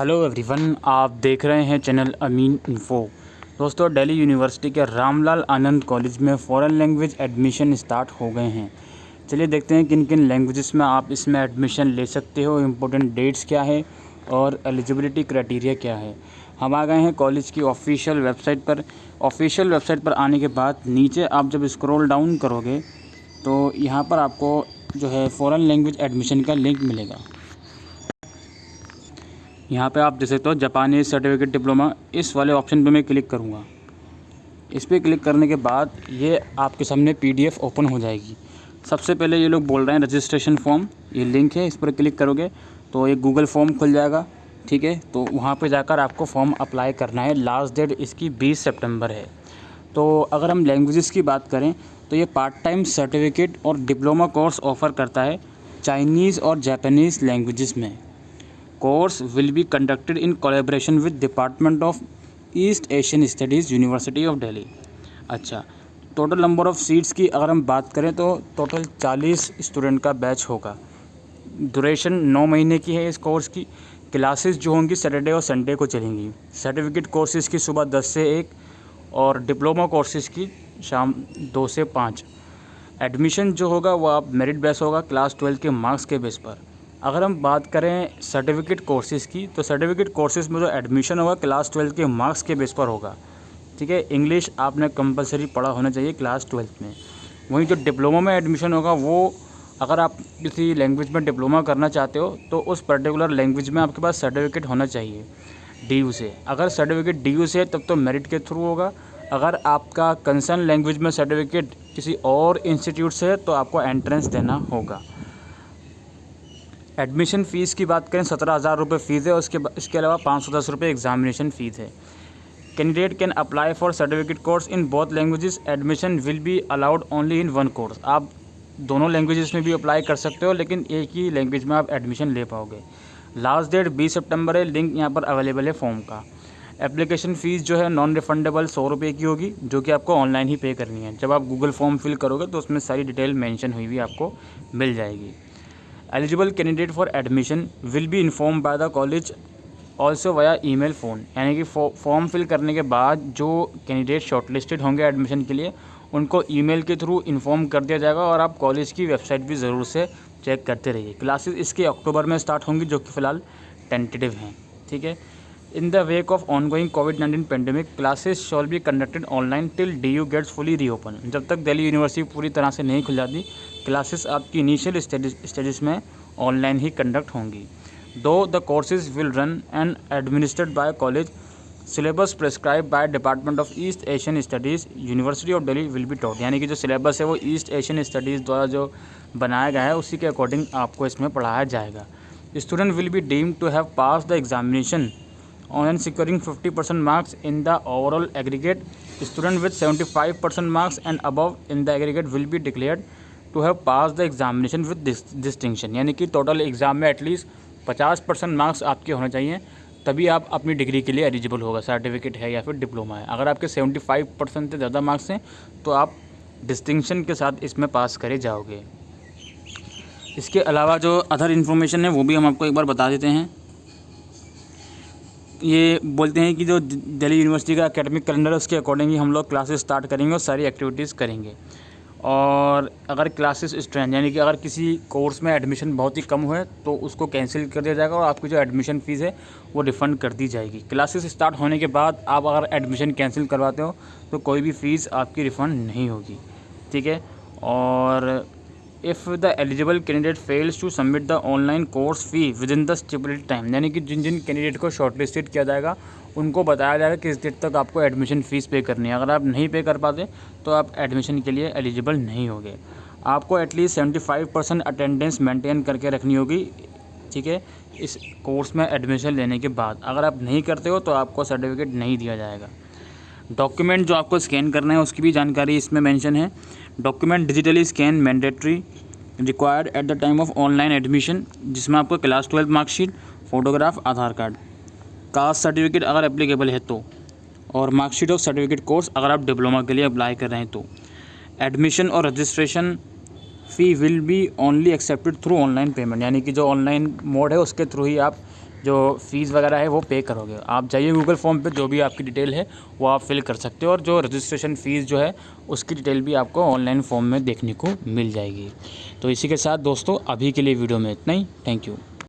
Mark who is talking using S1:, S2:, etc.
S1: Hello everyone, आप देख रहे हैं चैनल अमीन इन्फो। दोस्तों, दिल्ली यूनिवर्सिटी के रामलाल आनंद कॉलेज में फ़ॉरेन लैंग्वेज एडमिशन स्टार्ट हो गए हैं। चलिए देखते हैं किन किन लैंग्वेजेस में आप इसमें एडमिशन ले सकते हो, इम्पोर्टेंट डेट्स क्या है और एलिजिबिलिटी क्राइटेरिया क्या है। हम आ गए हैं कॉलेज की ऑफिशियल वेबसाइट पर। ऑफिशियल वेबसाइट पर आने के बाद नीचे आप जब स्क्रॉल डाउन करोगे तो यहाँ पर आपको जो है फ़ॉरेन लैंग्वेज एडमिशन का लिंक मिलेगा। यहाँ पे आप देख सकते हो जापानीज़ सर्टिफिकेट डिप्लोमा, इस वाले ऑप्शन पे मैं क्लिक करूँगा। इस पर क्लिक करने के बाद ये आपके सामने PDF ओपन हो जाएगी। सबसे पहले ये लोग बोल रहे हैं रजिस्ट्रेशन फॉर्म, ये लिंक है, इस पर क्लिक करोगे तो एक गूगल फॉर्म खुल जाएगा। ठीक है, तो वहाँ पे जाकर आपको फॉर्म अप्लाई करना है। लास्ट डेट इसकी 20 सितंबर है। तो अगर हम लैंग्वेजेस की बात करें तो ये पार्ट टाइम सर्टिफिकेट और डिप्लोमा कोर्स ऑफ़र करता है चाइनीज़ और जापानीज़ लैंग्वेजेस में। Course will be conducted in collaboration with department of east Asian studies, university of Delhi. अच्छा, टोटल नंबर ऑफ़ सीट्स की अगर हम बात करें तो टोटल 40 स्टूडेंट का बैच होगा। ड्यूरेशन 9 महीने की है इस कोर्स की। क्लासेस जो होंगी सैटरडे और संडे को चलेंगी। सर्टिफिकेट कोर्सेज़ की सुबह 10 से 1 और डिप्लोमा कोर्सेज़ की शाम 2 से 5। एडमिशन जो होगा वो आप मेरिट बेस होगा, क्लास 12 के मार्क्स के बेस पर। अगर हम बात करें सर्टिफिकेट कोर्सेज़ की तो सर्टिफिकेट कोर्सेज़ में जो एडमिशन होगा क्लास 12 के मार्क्स के बेस पर होगा। ठीक है, इंग्लिश आपने कंपलसरी पढ़ा होना चाहिए क्लास 12 में। वहीं जो डिप्लोमा में एडमिशन होगा वो अगर आप किसी लैंग्वेज में डिप्लोमा करना चाहते हो तो उस पर्टिकुलर लैंग्वेज में आपके पास सर्टिफिकेट होना चाहिए DU से। अगर सर्टिफिकेट DU से है तब तो मेरिट के थ्रू होगा। अगर आपका कंसर्न लैंग्वेज में सर्टिफिकेट किसी और इंस्टीट्यूट से है तो आपको एंट्रेंस देना होगा। एडमिशन फ़ीस की बात करें 17,000 रुपये फ़ीस है। इसके अलावा 510 रुपये एग्जामिनेशन फ़ीस है। Candidate can apply for certificate course in both languages. Admission will be allowed only in one course. आप दोनों लैंग्वेजेस में भी अप्लाई कर सकते हो, लेकिन एक ही लैंग्वेज में आप एडमिशन ले पाओगे। लास्ट डेट 20 सितंबर है। लिंक यहाँ पर अवेलेबल है फॉर्म का। एप्लीकेशन फ़ीस जो है नॉन रिफंडेबल 100 रुपये की होगी, जो कि आपको ऑनलाइन ही पे करनी है। जब आप गूगल फॉर्म फिल करोगे तो उसमें सारी डिटेल मेंशन हुई आपको मिल जाएगी। Eligible candidate for admission will be inform by the college also via email phone. यानी कि फॉर्म फिल करने के बाद जो कैंडिडेट शॉर्टलिस्टेड होंगे एडमिशन के लिए उनको ईमेल के थ्रू इन्फॉर्म कर दिया जाएगा। और आप कॉलेज की वेबसाइट भी ज़रूर से चेक करते रहिए। क्लासेस इसके अक्टूबर में स्टार्ट होंगी, जो कि फ़िलहाल टेंटेटिव हैं। ठीक है, in the wake of ongoing कोविड-19 pandemic classes shall be conducted online till DU gets fully reopen. जब तक दिल्ली यूनिवर्सिटी पूरी तरह से नहीं खुल जाती, क्लासेस आपकी इनिशियल स्टेजेस में ऑनलाइन ही कंडक्ट होंगी। दो the courses will run and administered by college, syllabus prescribe by department of east Asian studies, university of Delhi will be taught. यानी कि जो सिलेबस है वो ईस्ट एशियन स्टडीज़ द्वारा जो बनाया गया है उसी के अकॉर्डिंग आपको इसमें पढ़ाया जाएगा। Student will be deemed to have pass the examination on securing 50% marks in the overall aggregate. Student with 75% marks and above in the aggregate will be declared to have passed the examination with distinction। यानी कि total exam में at least 50% marks आपके होने चाहिए, तभी आप अपनी degree के लिए एलिजिबल होगा, सर्टिफिकेट है या फिर डिप्लोमा है। अगर आपके 75% से ज़्यादा मार्क्स हैं तो आप डिस्टिंक्शन के साथ इसमें पास करे जाओगे। इसके अलावा जो अदर इन्फॉर्मेशन है वो भी हम आपको एक बार बता देते हैं। ये बोलते हैं कि जो दिल्ली यूनिवर्सिटी का एकेडमिक कैलेंडर है उसके अकॉर्डिंग ही हम लोग क्लासेस स्टार्ट करेंगे और सारी एक्टिविटीज़ करेंगे। और अगर क्लासेस स्ट्रेंथ यानी कि अगर किसी कोर्स में एडमिशन बहुत ही कम हुए तो उसको कैंसिल कर दिया जाएगा और आपकी जो एडमिशन फ़ीस है वो रिफ़ंड कर दी जाएगी। क्लासेस स्टार्ट होने के बाद आप अगर एडमिशन कैंसिल करवाते हो तो कोई भी फ़ीस आपकी रिफ़ंड नहीं होगी। ठीक है, और if the eligible candidate fails to submit the online course fee within the stipulated time. यानी कि जिन जिन कैंडिडेट को शॉर्टलिस्टेड किया जाएगा उनको बताया जाएगा किस डेट तक आपको एडमिशन फ़ीस पे करनी है। अगर आप नहीं पे कर पाते तो आप एडमिशन के लिए एलिजिबल नहीं होगे। आपको एटलीस्ट 75% अटेंडेंस मेंटेन करके रखनी होगी। ठीक है, इस कोर्स में एडमिशन लेने के बाद अगर आप नहीं करते हो तो आपको सर्टिफिकेट नहीं दिया जाएगा। डॉक्यूमेंट जो आपको स्कैन करना है उसकी भी जानकारी इसमें मेंशन है। Document digitally scan mandatory required at the time of online admission, जिसमें आपको क्लास 12 मार्कशीट, फ़ोटोग्राफ, आधार कार्ड, कास्ट सर्टिफिकेट अगर एप्लीकेबल है तो, और मार्कशीट ऑफ सर्टिफिकेट कोर्स अगर आप डिप्लोमा के लिए अप्लाई कर रहे हैं तो। एडमिशन और registration fee will be only accepted through online payment. यानी कि जो ऑनलाइन मोड है उसके थ्रू ही आप जो फ़ीस वगैरह है वो पे करोगे। आप जाइए गूगल फॉर्म पे, जो भी आपकी डिटेल है वो आप फिल कर सकते हो, और जो रजिस्ट्रेशन फ़ीस जो है उसकी डिटेल भी आपको ऑनलाइन फॉर्म में देखने को मिल जाएगी। तो इसी के साथ दोस्तों अभी के लिए वीडियो में इतना ही। Thank you.